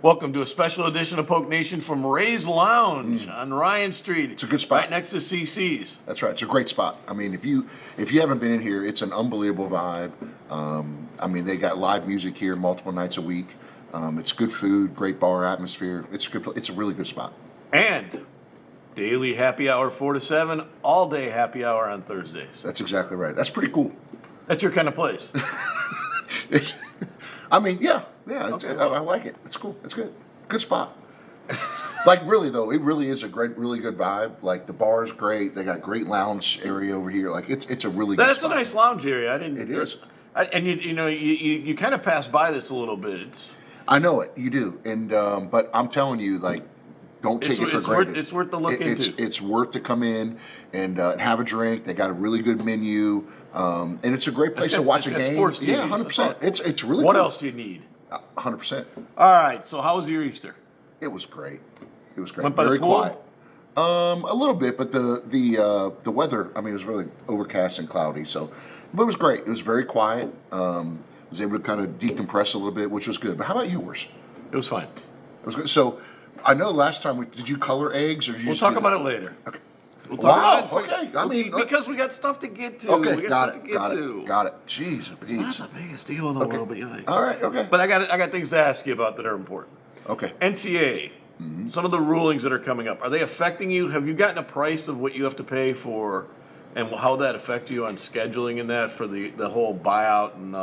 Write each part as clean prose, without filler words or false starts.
Welcome to a special edition of Poke Nation from Ray's Lounge on Ryan Street. It's a good spot. Right next to CC's. That's right. It's a great spot. I mean, if you haven't been in here, it's an unbelievable vibe. I mean, they got live music here multiple nights a week. It's good food, great bar atmosphere. It's good. It's a really good spot. And daily happy hour 4 to 7, all day happy hour on Thursdays. That's exactly right. That's pretty cool. That's your kind of place. I mean, yeah. Okay. I like it. It's cool. It's good. Good spot. Like really though, it really is a really good vibe. Like the bar's great. They got great lounge area over here. Like it's a really good That's spot. a nice lounge area. It is. And you kind of pass by this a little bit. I know it. You do. And but I'm telling you, like, don't take it for granted. It's worth the look into. It's worth to come in and have a drink. They got a really good menu, and it's a great place to watch a game. Yeah, 100%. It's really. What cool. else do you need? 100%. All right. So how was your Easter? It was great. It was great. Went by Very the pool? quiet. A little bit, but the weather. I mean, it was really overcast and cloudy. So, but it was great. It was very quiet. Was able to kind of decompress a little bit, which was good. But how about yours? It was fine. It was good. So, I know last time did you color eggs or did you? We'll talk about it later. Okay. We'll talk Wow. about it. Okay. I mean, because we got stuff to get to. okay. We Got stuff it. to get Got to. it. Got it. Jeez. It's not the biggest deal in the world, but All right. Okay. But I got things to ask you about that are important. Okay. NCAA, some of the rulings that are coming up, are they affecting you? Have you gotten a price of what you have to pay for, and how that affect you on scheduling and that for the whole buyout and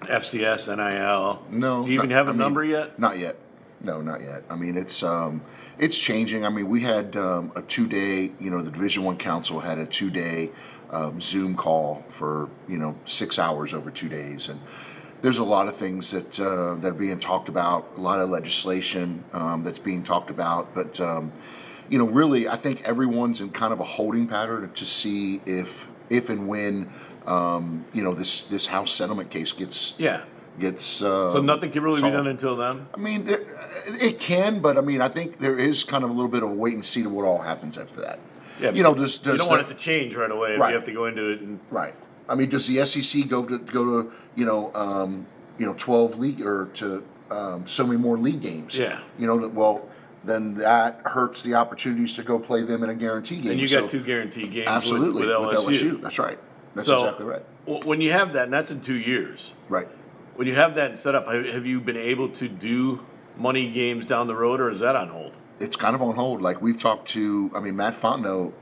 FCS, NIL? No. Do you even have a number yet? Not yet. No, not yet. I mean, it's changing. I mean, we had a 2-day. The Division I Council had a 2-day Zoom call for 6 hours over 2 days, and there's a lot of things that are being talked about. A lot of legislation that's being talked about, but really, I think everyone's in kind of a holding pattern to see if and when this House settlement case gets. So nothing can really solved. be done until then? I mean, it can, but I mean, I think there is kind of a little bit of a wait and see to what all happens after that. Yeah, you don't want it to change right away if Right. you have to go into it. And Right. I mean, does the SEC go to 12 league or to so many more league games? Yeah. Well, then that hurts the opportunities to go play them in a guarantee game. And you got 2 guaranteed games Absolutely, with LSU. That's right. That's So, exactly right. When you have that, and that's in 2 years, Right. when you have that set up, have you been able to do money games down the road, or is that on hold? It's kind of on hold. Like we've talked to, I mean, Matt Fontenot,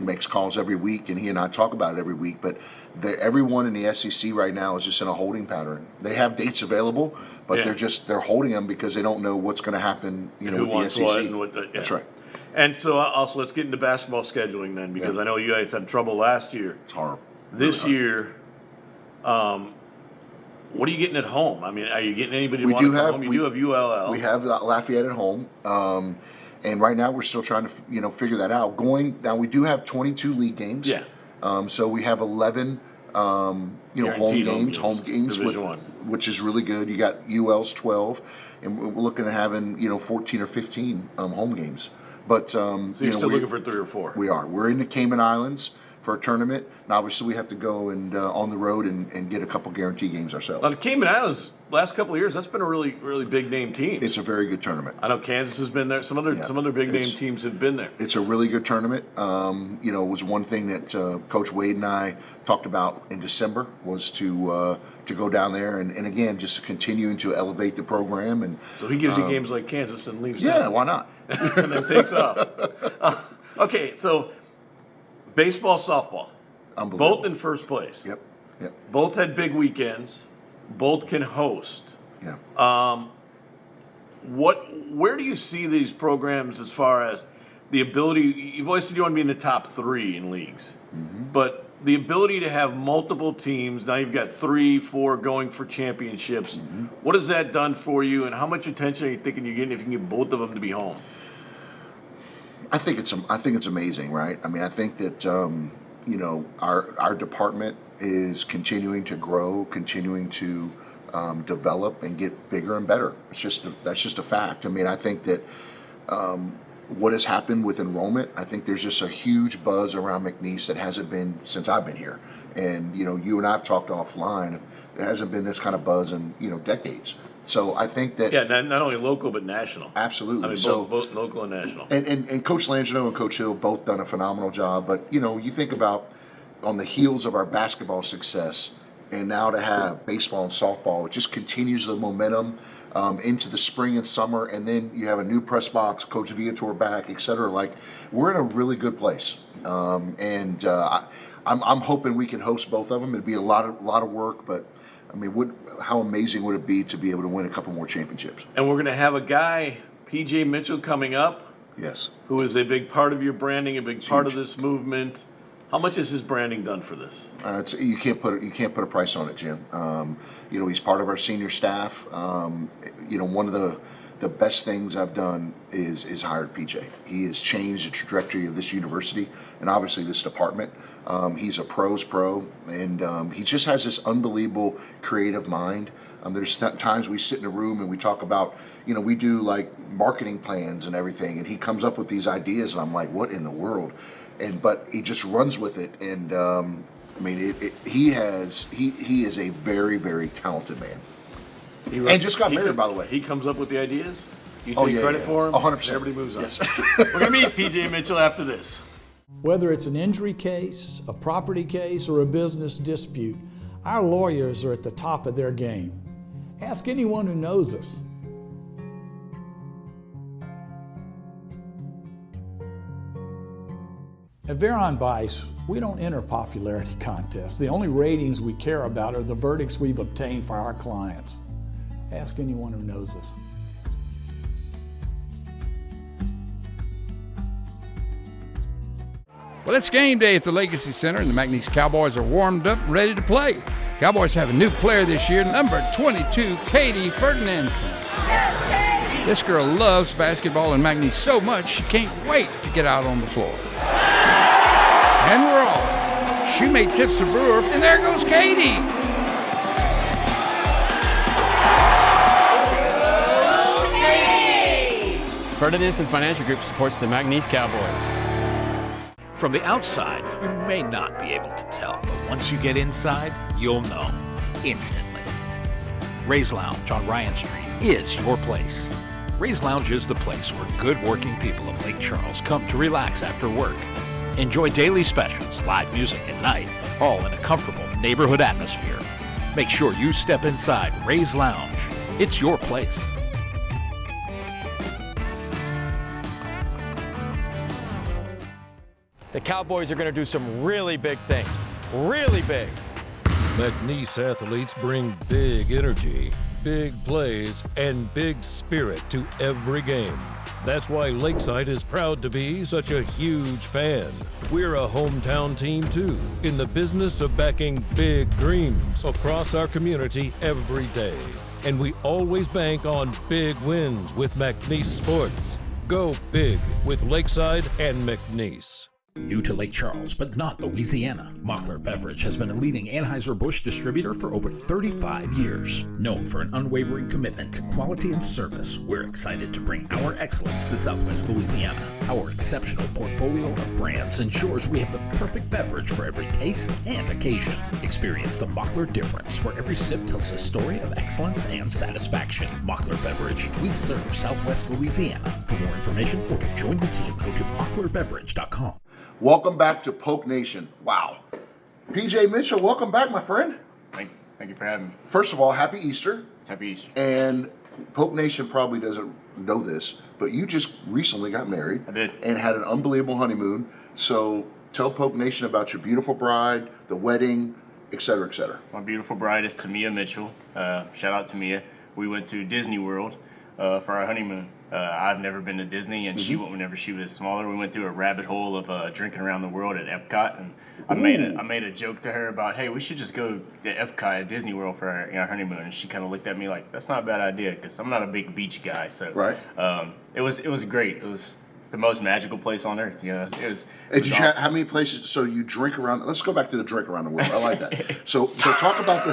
makes calls every week, and he and I talk about it every week. But everyone in the SEC right now is just in a holding pattern. They have dates available, but they're holding them because they don't know what's going to happen. Who with wants the SEC. what and what? That's right. And so also let's get into basketball scheduling then, because I know you guys had trouble last year. It's horrible. This year, what are you getting at home? I mean, are you getting anybody? We do have. Home? You do have ULL. We have Lafayette at home, and right now we're still trying to figure that out. We do have 22 league games. Yeah. So we have 11 home games Division I. which is really good. You got UL's 12, and we're looking at having 14 or 15 home games. But so you're still looking for 3 or 4. We are. We're in the Cayman Islands for a tournament. And obviously, we have to go and on the road and get a couple guarantee games ourselves. Now, the Cayman Islands, last couple of years, that's been a really, really big name team. It's a very good tournament. I know Kansas has been there. Some other big name teams have been there. It's a really good tournament. It was one thing that Coach Wade and I talked about in December was to go down there and again just continuing to elevate the program. And so he gives you games like Kansas and leaves. Yeah, down. why not? And then takes off. Okay, so baseball, softball, both in first place. Yep. Both had big weekends. Both can host. Yeah. Where do you see these programs as far as the ability? You've always said you want to be in the top 3 in leagues, but the ability to have multiple teams. Now you've got 3, 4 going for championships. What has that done for you, and how much attention are you thinking you're getting if you can get both of them to be home? I think it's amazing, right? I mean, I think that our department is continuing to grow, continuing to develop and get bigger and better. That's just a fact. I mean, I think that what has happened with enrollment, I think there's just a huge buzz around McNeese that hasn't been since I've been here. And you and I have talked offline. There hasn't been this kind of buzz in decades. So I think that Yeah, not only local but national. absolutely. I mean, So both local and national. and Coach Langino and Coach Hill both done a phenomenal job. But you think about on the heels of our basketball success, and now to have baseball and softball, it just continues the momentum into the spring and summer. And then you have a new press box, Coach Viator back, et cetera. Like, we're in a really good place. I'm hoping we can host both of them. It'd be a lot of work, but I mean, how amazing would it be to be able to win a couple more championships? And we're going to have a guy, PJ Mitchell, coming up, Yes. who is a big part of your branding, a big part of huge. this movement. How much has his branding done for this? You can't put a price on it, Jim. He's part of our senior staff. One of the best things I've done is hired PJ. He has changed the trajectory of this university and obviously this department. He's a pro's pro, and he just has this unbelievable creative mind. There's times we sit in a room and we talk about, we do like marketing plans and everything, and he comes up with these ideas, and I'm like, what in the world? But he just runs with it, and he is a very, very talented man. And just got married, by the way. He comes up with the ideas? You take credit for him? 100%. Everybody moves on. Yes. We're going to meet PJ Mitchell after this. Whether it's an injury case, a property case, or a business dispute, our lawyers are at the top of their game. Ask anyone who knows us. At Veron Bice, we don't enter popularity contests. The only ratings we care about are the verdicts we've obtained for our clients. Ask anyone who knows us. Well, it's game day at the Legacy Center, and the McNeese Cowboys are warmed up and ready to play. Cowboys have a new player this year, number 22, Katie Ferdinandson. This girl loves basketball and McNeese so much she can't wait to get out on the floor. And we're off. Shoemate tips the brewer, and there goes Katie. Ferdinandson Financial Group supports the McNeese Cowboys. From the outside, you may not be able to tell, but once you get inside, you'll know instantly. Ray's Lounge on Ryan Street is your place. Ray's Lounge is the place where good working people of Lake Charles come to relax after work. Enjoy daily specials, live music at night, all in a comfortable neighborhood atmosphere. Make sure you step inside Ray's Lounge. It's your place. The Cowboys are going to do some really big things. Really big. McNeese athletes bring big energy, big plays, and big spirit to every game. That's why Lakeside is proud to be such a huge fan. We're a hometown team too, in the business of backing big dreams across our community every day. And we always bank on big wins with McNeese Sports. Go big with Lakeside and McNeese. New to Lake Charles, but not Louisiana, Mockler Beverage has been a leading Anheuser-Busch distributor for over 35 years. Known for an unwavering commitment to quality and service, we're excited to bring our excellence to Southwest Louisiana. Our exceptional portfolio of brands ensures we have the perfect beverage for every taste and occasion. Experience the Mockler difference, where every sip tells a story of excellence and satisfaction. Mockler Beverage, we serve Southwest Louisiana. For more information or to join the team, go to mocklerbeverage.com. Welcome back to Polk Nation. Wow. PJ Mitchell, welcome back, my friend. Thank you for having me. First of all, happy Easter. Happy Easter. And Polk Nation probably doesn't know this, but you just recently got married. I did. And had an unbelievable honeymoon. So tell Polk Nation about your beautiful bride, the wedding, et cetera, et cetera. My beautiful bride is Tamia Mitchell. Shout out Tamia. We went to Disney World for our honeymoon. I've never been to Disney, and she went whenever she was smaller. We went through a rabbit hole of drinking around the world at Epcot, and I made a joke to her about, hey, we should just go to Epcot at Disney World for our honeymoon. And she kind of looked at me like, that's not a bad idea, because I'm not a big beach guy. So right. It was great. It was the most magical place on earth. You know, it was. Awesome. How many places? So you drink around. Let's go back to the drink around the world. I like that. So talk about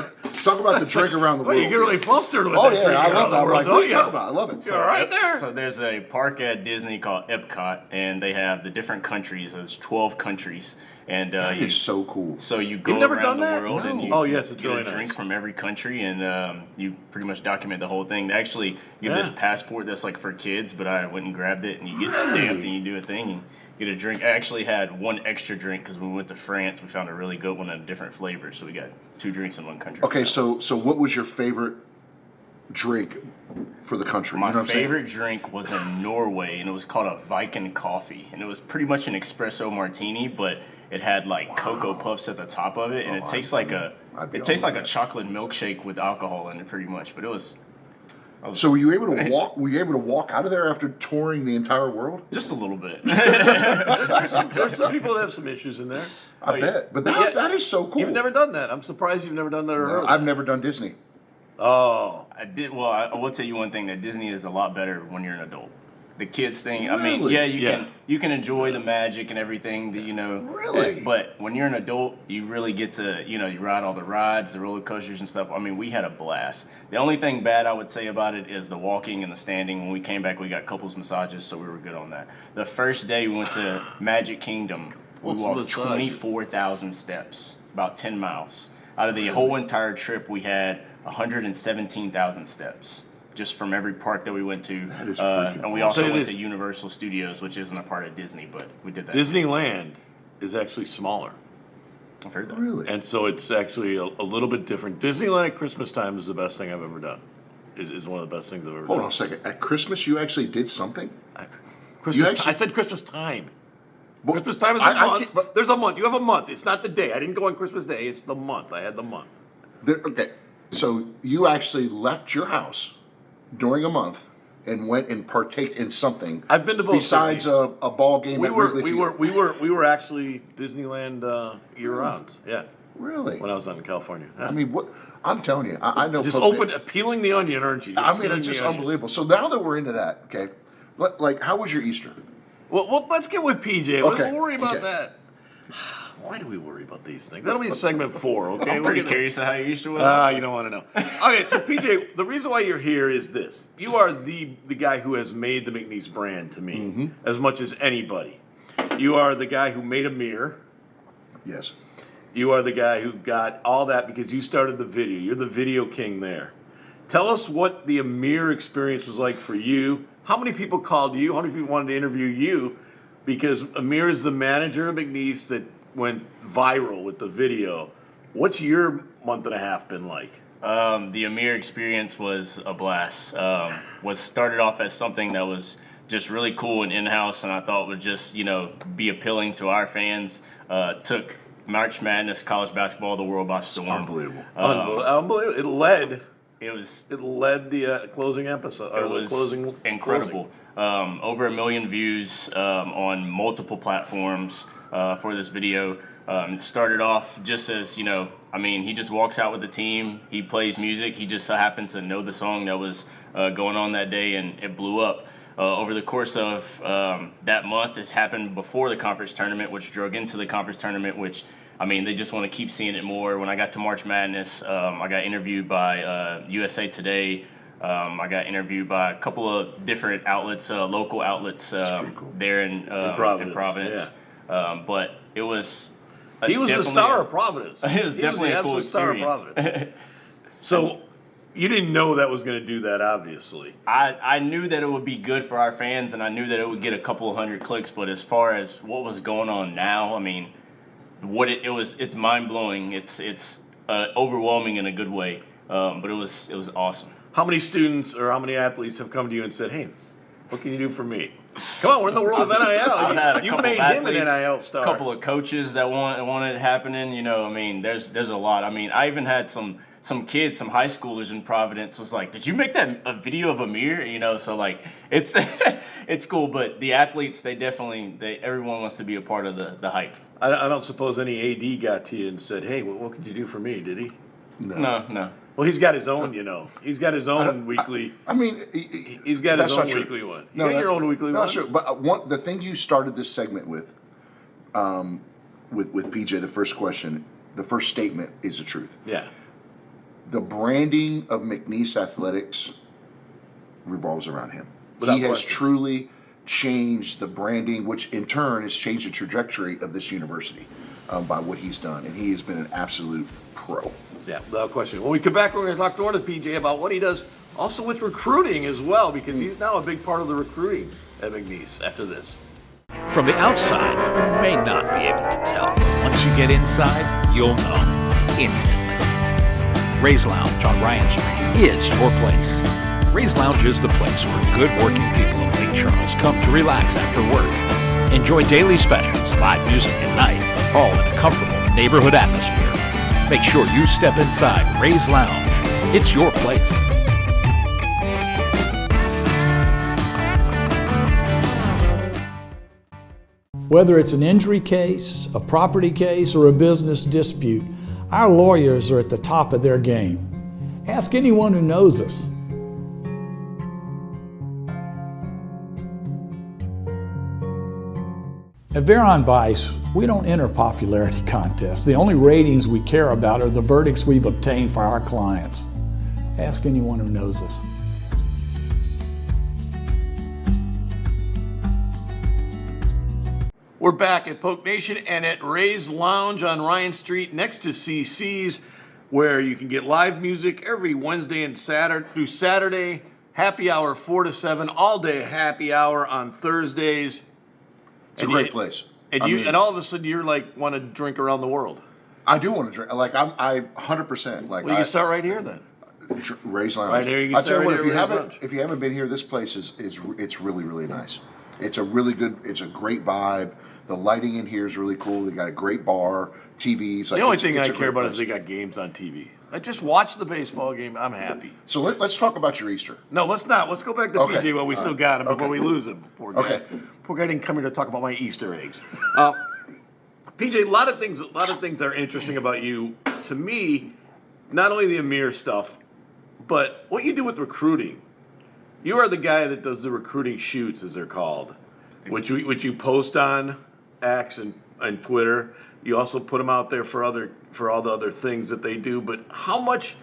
Talk about the drink around the Well, world. you get really flustered with Oh that. yeah, drink I around love the that. I'm world, like, what don't are you talking about? I love it. You're right there. So there's a park at Disney called Epcot, and they have the different countries. There's 12 countries, and That is so cool. So you go never around done the that? world and No. you Oh, yes, it's get really a drink nice. from every country, and you pretty much document the whole thing. They actually give this passport that's like for kids, but I went and grabbed it, and you get stamped, and you do a thing, and get a drink. I actually had one extra drink because when we went to France, we found a really good one in a different flavor, so we got 2 drinks in one country. Okay, so what was your favorite drink for the country? My You know what I'm saying? favorite drink was in Norway, and it was called a Viking coffee, and it was pretty much an espresso martini, but it had like cocoa puffs at the top of it, and it tastes like a chocolate milkshake with alcohol in it, pretty much. But it was. So were you able to walk? Were you able to walk out of there after touring the entire world? Just a little bit. There's some people that have some issues in there. I bet. But that is so cool. You've never done that. I'm surprised you've never done that. Or heard of I've that. never done Disney. Oh, I did. Well, I will tell you one thing: that Disney is a lot better when you're an adult. The kids thing. I mean, Really? you can enjoy the magic and everything that Really? But when you're an adult, you really get to you ride all the rides, the roller coasters and stuff. I mean, we had a blast. The only thing bad I would say about it is the walking and the standing. When we came back, we got couples massages, so we were good on that. The first day we went to Magic Kingdom, we What's walked massages? 24,000 steps, about 10 miles. Out of the whole entire trip, we had 117,000 steps. Just from every park that we went to. That is freaking and we I'll also tell you went this. to Universal Studios, which isn't a part of Disney, but we did that. Disneyland is actually smaller, I've heard that. Really? and so it's actually a little bit different. Disneyland at Christmas time is the best thing I've ever done. Is one of the best things I've ever Hold done. on a second. At Christmas, you actually did something? Christmas, actually- I said Christmas time. Well, Christmas time is a I month. can't- but- There's a month. You have a month. It's not the day. I didn't go on Christmas Day. It's the month. I had the month. Okay, so you actually left your house during a month and went and partaked in something. I've been to both besides Disney. a ball game We at were Wrigley we Field. were actually Disneyland year round. Yeah, Really? when I was out in California. Yeah. I mean, what? I'm telling you, I know. just peeling the onion, aren't you? I mean, peeling it's the just onion. unbelievable. So now that we're into that, okay, like, how was your Easter? Well, let's get with PJ. Okay, We'll worry about okay. that. Why do we worry about these things? That'll be in segment 4, okay? I'm pretty curious how you used to. You don't want to know. Okay, so PJ, the reason why you're here is this. You are the guy who has made the McNeese brand to me as much as anybody. You are the guy who made Amir. Yes. You are the guy who got all that because you started the video. You're the video king there. Tell us what the Amir experience was like for you. How many people called you? How many people wanted to interview you? Because Amir is the manager of McNeese that went viral with the video. What's your month and a half been like? The Amir experience was a blast. Was started off as something that was just really cool and in-house, and I thought would just be appealing to our fans. Took March Madness college basketball the world by storm. Unbelievable. Unbelievable. It was led the closing episode. Or it was the closing incredible. Over 1 million views on multiple platforms for this video. It started off just as, he just walks out with the team. He plays music. He just so happened to know the song that was going on that day, and it blew up. Over the course of that month, this happened before the conference tournament, which drug into the conference tournament, which they just want to keep seeing it more. When I got to March Madness, I got interviewed by USA Today. I got interviewed by a couple of different outlets, local outlets there in Providence. Yeah. But it was he was the star of Providence. It was definitely a cool star of experience. Providence. So you didn't know that was going to do that, obviously. I knew that it would be good for our fans, and I knew that it would get a couple of hundred clicks. But as far as what was going on now, it's mind blowing. It's overwhelming in a good way. But it was awesome. How many students or how many athletes have come to you and said, "Hey, what can you do for me?" Come on, we're in the world of I've had a NIL. You couple made of him an athletes, NIL star. A couple of coaches that wanted it happening. There's a lot. I even had some kids, some high schoolers in Providence was like, "Did you make that a video of Amir?" So like it's it's cool. But the athletes, everyone wants to be a part of the hype. I don't suppose any AD got to you and said, "Hey, what could you do for me?" Did he? No. Well, he's got his own, He's got his own weekly. He's got his own weekly one. You got your own weekly one. Not true. But the thing you started this segment with PJ, the first question, the first statement is the truth. Yeah. the branding of McNeese Athletics revolves around him. Without He has question. truly changed the branding, which in turn has changed the trajectory of this university by what he's done. And he has been an absolute pro. Yeah, without question. When we come back, we're going to talk more to PJ about what he does also with recruiting as well, because he's now a big part of the recruiting at McNeese after this. From the outside, you may not be able to tell, but once you get inside, you'll know instantly. Ray's Lounge on Ryan Street is your place. Ray's Lounge is the place where good working people of Lake Charles come to relax after work. Enjoy daily specials, live music at night, all in a comfortable neighborhood atmosphere. Make sure you step inside Ray's Lounge. It's your place. Whether it's an injury case, a property case, or a business dispute, our lawyers are at the top of their game. Ask anyone who knows us. At Veron Bice, we don't enter popularity contests. The only ratings we care about are the verdicts we've obtained for our clients. Ask anyone who knows us. We're back at Polk Nation and at Ray's Lounge on Ryan Street next to CC's, where you can get live music every Wednesday and Saturday through Saturday, happy hour 4 to 7, all day happy hour on Thursdays. It's a great place. And and all of a sudden you're like want to drink around the world. I do want to drink. Like I 100%. Like Well, you can start right here then. Ray's Lounge. Right here, you can I'll tell start you what, right here if you haven't been here, this place is it's really, really nice. It's a really good. It's a great vibe. The lighting in here is really cool. They got a great bar, TVs. The only thing I care about is they got games on TV. I just watch the baseball game. I'm happy. So let's talk about your Easter. No, let's not. Let's go back to Okay. PJ while we still got him before Okay. we lose him. Poor guy. Okay. Poor guy didn't come here to talk about my Easter eggs. PJ, a lot of things are interesting about you. To me, not only the Amir stuff, but what you do with recruiting. You are the guy that does the recruiting shoots, as they're called, which you post on X and Twitter. You also put them out there for all the other things that they do. But how much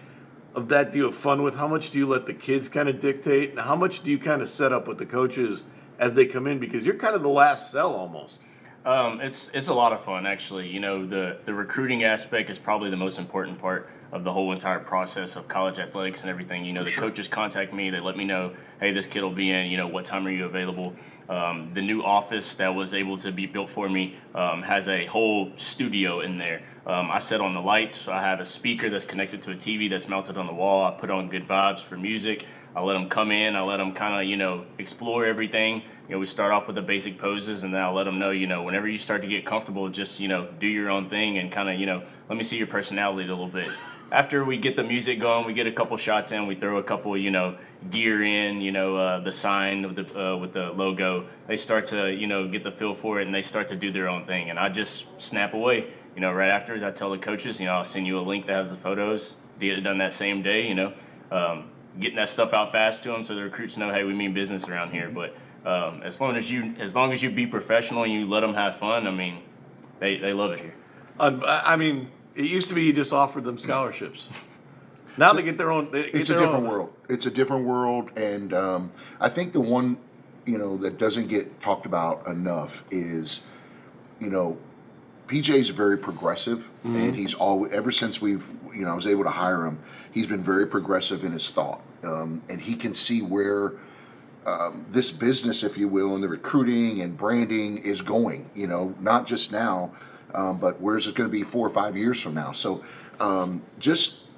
of that do you have fun with? How much do you let the kids kind of dictate? And how much do you kind of set up with the coaches as they come in? Because you're kind of the last sell almost. It's a lot of fun, actually. You know, the recruiting aspect is probably the most important part of the whole entire process of college athletics and everything. You know, the coaches contact me, they let me know, hey, this kid will be in, you know, what time are you available? The new office that was able to be built for me has a whole studio in there. I set on the lights. I have a speaker that's connected to a TV that's mounted on the wall. I put on good vibes for music. I let them come in. I let them kind of, you know, explore everything. You know, we start off with the basic poses, and then I'll let them know, you know, whenever you start to get comfortable, just, you know, do your own thing and kind of, you know, let me see your personality a little bit. After we get the music going, we get a couple shots in, we throw a couple, you know, gear in, you know, the sign with the logo. They start to, you know, get the feel for it, and they start to do their own thing. And I just snap away. You know, right afterwards, I tell the coaches, you know, I'll send you a link that has the photos. Get it done that same day, you know. Getting that stuff out fast to them so the recruits know, hey, we mean business around here. But as long as you be professional and you let them have fun, I mean, they love it here. I mean, it used to be you just offered them scholarships. Now they get their own. It's a different world. It's a different world, and I think the one, you know, that doesn't get talked about enough is, you know, PJ's very progressive, and he's always, ever since I was able to hire him, he's been very progressive in his thought, and he can see where this business, if you will, and the recruiting and branding is going. You know, not just now, but where's it going to be 4 or 5 years from now? So,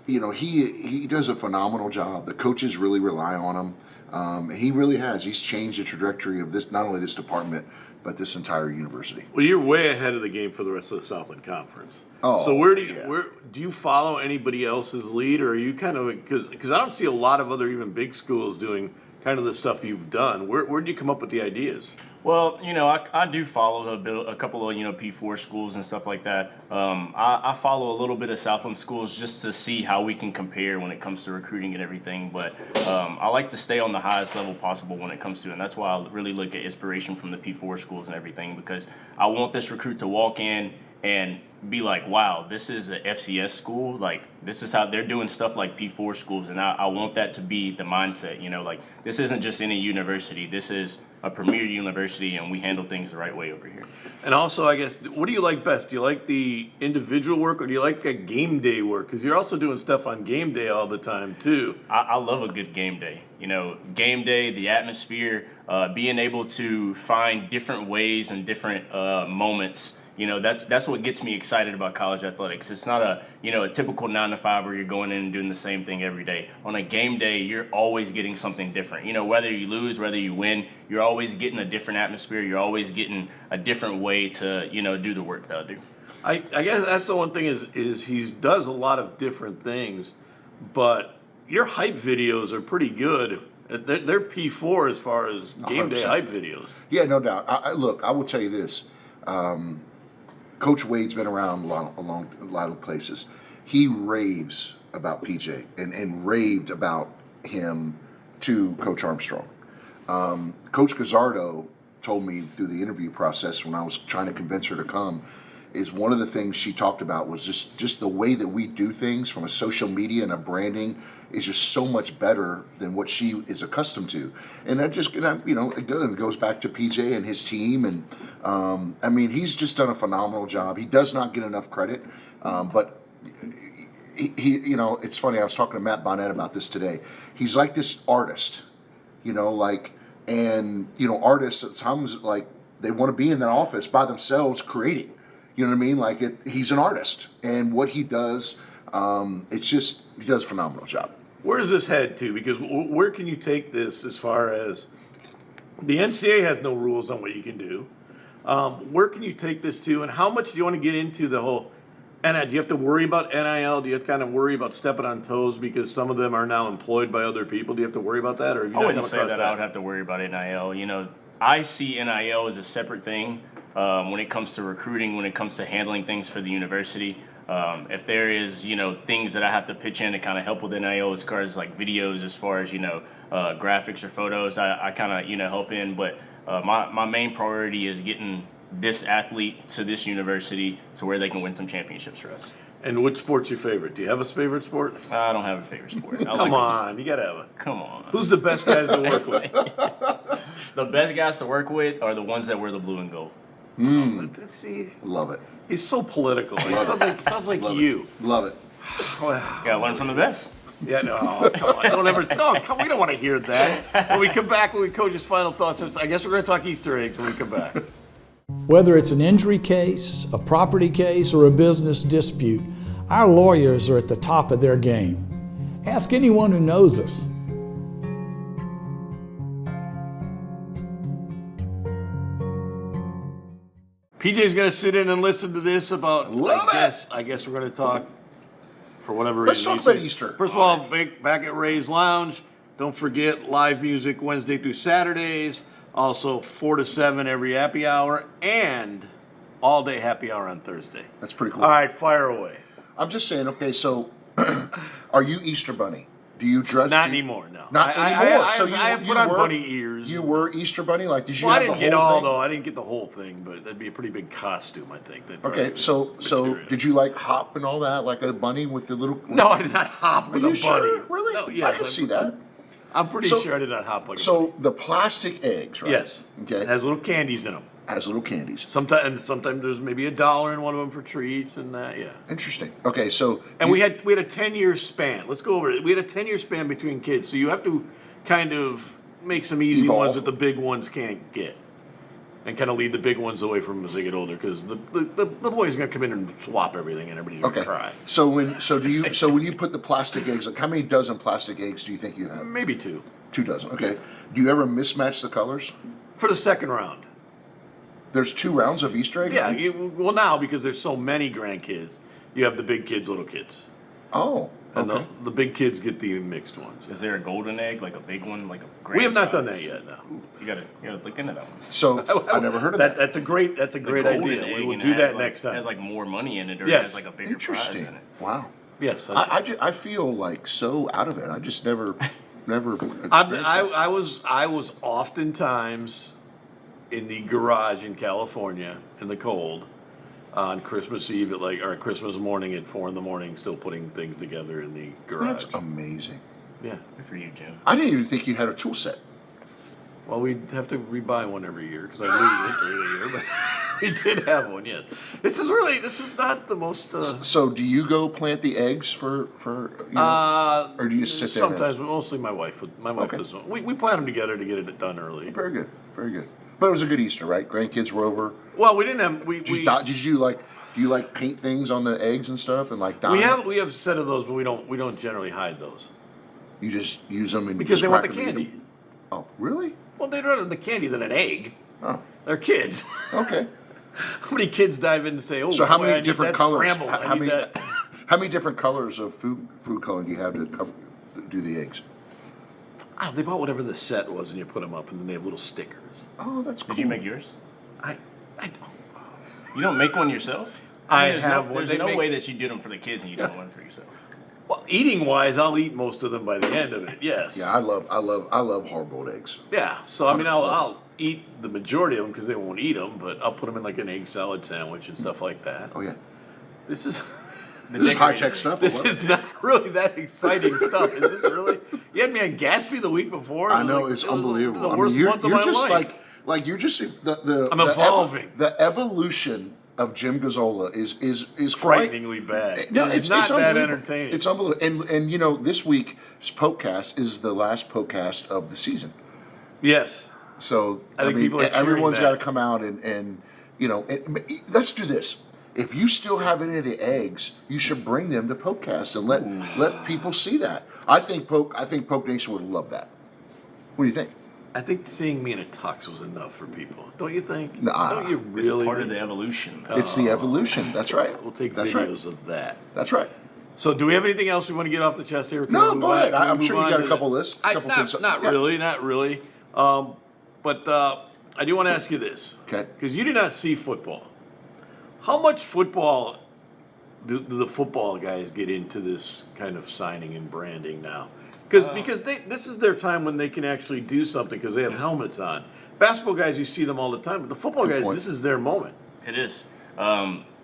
you know, he does a phenomenal job. The coaches really rely on him, and he really has. He's changed the trajectory of this, not only this department, but this entire university. Well, you're way ahead of the game for the rest of the Southland Conference. Oh, so where do you follow anybody else's lead, or are you kind of, because I don't see a lot of other even big schools doing kind of the stuff you've done. Where did you come up with the ideas? Well, you know, I do follow a couple of, you know, P4 schools and stuff like that. I follow a little bit of Southland schools just to see how we can compare when it comes to recruiting and everything. But I like to stay on the highest level possible when it comes to it. And that's why I really look at inspiration from the P4 schools and everything, because I want this recruit to walk in and be like, wow, this is a FCS school. Like, this is how they're doing stuff like P4 schools. And I want that to be the mindset, you know, like, this isn't just any university. This is a premier university, and we handle things the right way over here. And also, I guess, what do you like best? Do you like the individual work, or do you like a game day work? Because you're also doing stuff on game day all the time, too. I love a good game day. You know, game day, the atmosphere, being able to find different ways and different moments. You know, that's what gets me excited about college athletics. It's not a typical 9 to 5 where you're going in and doing the same thing every day. On a game day, you're always getting something different. You know, whether you lose, whether you win, you're always getting a different atmosphere. You're always getting a different way to, do the work that I do. I guess that's the one thing is he does a lot of different things, but your hype videos are pretty good. They're P4 as far as game 100%. day hype videos. Yeah, no doubt. Look, I will tell you this. Coach Wade's been around a lot of places. He raves about PJ and raved about him to Coach Armstrong. Coach Gazzardo told me through the interview process when I was trying to convince her to come, is one of the things she talked about was just the way that we do things from a social media and a branding is just so much better than what she is accustomed to. And that just, it goes back to PJ and his team. And I mean, he's just done a phenomenal job. He does not get enough credit, but he it's funny. I was talking to Matt Bonnet about this today. He's like this artist, artists at times, like, they want to be in that office by themselves creating. You know what I mean? Like, he's an artist, and what he does, he does a phenomenal job. Where does this head to? Because where can you take this as far as the NCAA has no rules on what you can do? Where can you take this to, and how much do you want to get into the whole? And do you have to worry about NIL? Do you have to kind of worry about stepping on toes because some of them are now employed by other people? Do you have to worry about that, or have you I wouldn't say that I would have to worry about NIL. You know, I see NIL as a separate thing. When it comes to recruiting, when it comes to handling things for the university, if there is, things that I have to pitch in to kind of help with NIL as far as like videos, as far as, graphics or photos, I kind of, help in. But my main priority is getting this athlete to this university to where they can win some championships for us. And which sport's your favorite? Do you have a favorite sport? I don't have a favorite sport. Come on, you got to have a. Come on. Who's the best guys to work with? The best guys to work with are the ones that wear the blue and gold. See, Love it. he's so political. Sounds like you. Love it. Gotta learn from the best. Yeah, no, come on. Don't ever. No, we don't want to hear that. When we come back, when we coach's final thoughts, I guess we're going to talk Easter eggs when we come back. Whether it's an injury case, a property case, or a business dispute, our lawyers are at the top of their game. Ask anyone who knows us. PJ's going to sit in and listen to this about. I guess we're going to talk for whatever reason. Let's talk about Easter. First of all, back at Ray's Lounge. Don't forget live music Wednesday through Saturdays. Also 4 to 7 every happy hour, and all day happy hour on Thursday. That's pretty cool. All right, fire away. I'm just saying, okay, so are you Easter Bunny? Do you dress? Not anymore, no. Not anymore. So I put on bunny ears. You were Easter Bunny? Like, did you Well, have I the didn't whole get all thing? though. I didn't get the whole thing, but that'd be a pretty big costume, I think. Okay, so did you like hop and all that, like a bunny with the little? No, I did not hop with Are a you bunny. sure? Really? No, yeah, I can see that. I'm pretty sure I did not hop like a bunny. So the plastic eggs, right? Yes. Okay. It has little candies in them. Has little candies. Sometimes there's maybe $1 in one of them for treats and that. Yeah. Interesting. Okay, so and we had a 10-year span. Let's go over it. We had a 10-year span between kids, so you have to kind of make some easy Evolve. ones that the big ones can't get, and kind of lead the big ones away from them as they get older, because the boys are gonna come in and swap everything, and everybody's gonna cry. So when you put the plastic eggs, like how many dozen plastic eggs do you think you have? Maybe 2. 2 dozen. Okay. Do you ever mismatch the colors? For the second round. There's 2 rounds of Easter egg? Yeah. Well, now because there's so many grandkids, you have the big kids, little kids. Oh. And okay. the big kids get the mixed ones. Is there a golden egg, like a big one, like a grand We have not done prize? that yet. No. You gotta look into that one. So I never heard of that. That's a great The idea. golden We egg, will and do it has that like, next time. It has like more money in it, or Yes. it has like a bigger prize Interesting. in it. Wow. Yes. I feel like so out of it. I just never experienced that. I was oftentimes in the garage in California in the cold, on Christmas Eve or Christmas morning at 4 a.m, still putting things together in the garage. That's amazing. Yeah. Good for you, Jim. I didn't even think you had a tool set. Well, we have to rebuy one every year because I lose it during the year, but we did have one, yes. This is not the most. So do you go plant the eggs for or do you just sit there? Sometimes, but mostly my wife. My wife Okay. does. We plant them together to get it done early. Very good, very good. But it was a good Easter, right? Grandkids were over. Well, we didn't have. Do you like paint things on the eggs and stuff and like dye? We have a set of those, but we don't generally hide those You just use them and because just they want the crack them and eat candy. them? Oh, really? Well, they'd rather the candy than an egg. Oh, They're kids. okay. How many kids dive in and say, "Oh, So how boy, I many need different that colors? scramble. I How need many? that." How many different colors of food coloring do you have to do the eggs? They bought whatever the set was, and you put them up, and then they have little stickers. Oh, that's cool. Did you make yours? I don't. You don't make one yourself? I There's have no, one. There's They no make- way that you do them for the kids and you don't one for yourself. Well, eating wise, I'll eat most of them by the end of it. Yes. Yeah, I love hard-boiled eggs. Yeah. So I mean, I'll eat the majority of them because they won't eat them, but I'll put them in like an egg salad sandwich and stuff like that. Oh yeah, This is. this is high-tech stuff. I This love is it. not really that exciting stuff. Is this really? You had me on Gatsby the week before. I know, It it's was unbelievable. The I mean, worst month of you're my just life. like you're just the I'm evolving. The evolution of Jim Gazzola is Frighteningly bad. No, it's not that unbelievable. entertaining. It's unbelievable. And you know, this week's Pokecast is the last Pokecast of the season. Yes. So I think people are cheering everyone's that. got to come out and you know, let's do this. If you still have any of the eggs, you should bring them to Pokecast and let people see that. I think Poke Nation would love that. What do you think? I think seeing me in a tux was enough for people. Don't you think? Nah. Don't you It's really? part of the evolution. It's the evolution. That's right. We'll take That's videos right. of that. That's right. So, do we have anything else we want to get off the chest here? No, Can we go move ahead. on? Can we I'm move sure you on got to a couple lists. Couple things. Not Yeah. really, not really. But I do want to ask you this. Okay. Because you do not see football. How much football do the football guys get into this kind of signing and branding now? Because this is their time when they can actually do something because they have helmets on. Basketball guys, you see them all the time, but the football guys, point. this is their moment. It is.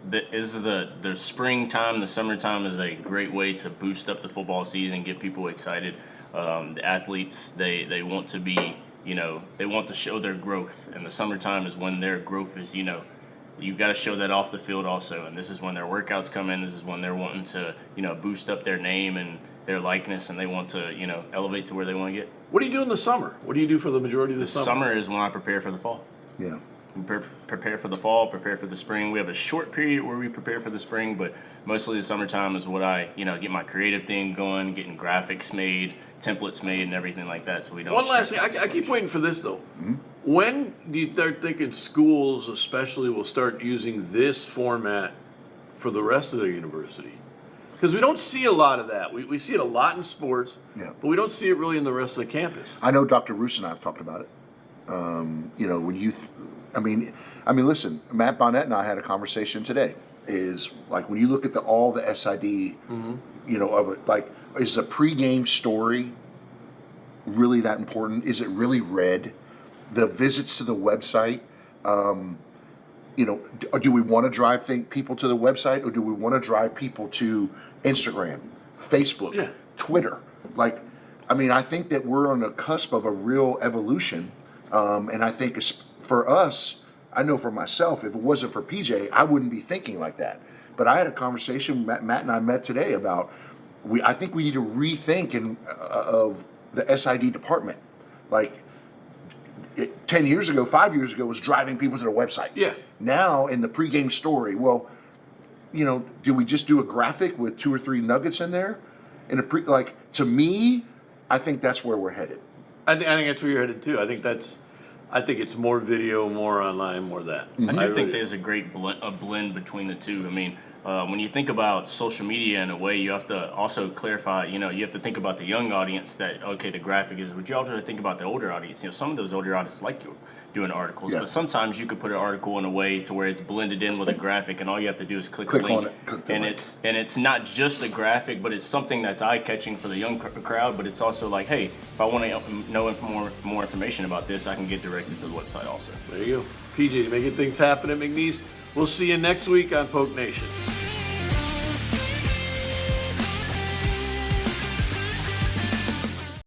This is the springtime, the summertime is a great way to boost up the football season, get people excited. The athletes, they want to be, they want to show their growth, and the summertime is when their growth is, you've got to show that off the field also, and this is when their workouts come in. This is when they're wanting to, boost up their name and their likeness, and they want to, elevate to where they want to get. What do you do in the summer? What do you do for the majority of the summer? Summer is when I prepare for the fall. Yeah. We prepare for the fall, prepare for the spring. We have a short period where we prepare for the spring, but mostly the summertime is what I, get my creative thing going, getting graphics made, templates made, and everything like that. So we don't. One last stress thing, out I keep waiting for this though. Mm-hmm. When do you start thinking schools, especially, will start using this format for the rest of their university? Because we don't see a lot of that. We see it a lot in sports, Yeah. but we don't see it really in the rest of the campus. I know Dr. Roos and I have talked about it. When you, I mean, listen, Matt Bonnet and I had a conversation today. Is like when you look at all the SID, of it, like, is the pregame story really that important? Is it really read? The visits to the website, do we want to drive people to the website, or do we want to drive people to Instagram, Facebook, Twitter? I think that we're on the cusp of a real evolution, and I think for us, I know for myself, if it wasn't for PJ, I wouldn't be thinking like that. But I had a conversation, Matt and I met today about, I think we need to rethink of the SID department. 10 years ago, 5 years ago, was driving people to the website. Yeah. Now, in the pregame story, do we just do a graphic with 2 or 3 nuggets in there? To me, I think that's where we're headed. I think that's where you're headed too. I think it's more video, more online, more that. I do think there's a great blend between the two. When you think about social media in a way, you have to also clarify, you have to think about the young audience that, okay, the graphic is, but you also have to think about the older audience. Some of those older audiences like you doing articles, but sometimes you could put an article in a way to where it's blended in with a graphic, and all you have to do is click a link. It's not just a graphic, but it's something that's eye-catching for the young crowd, but it's also like, hey, if I want to know more information about this, I can get directed to the website also. There you go. PJ, making things happen at McNeese. We'll see you next week on Poke Nation.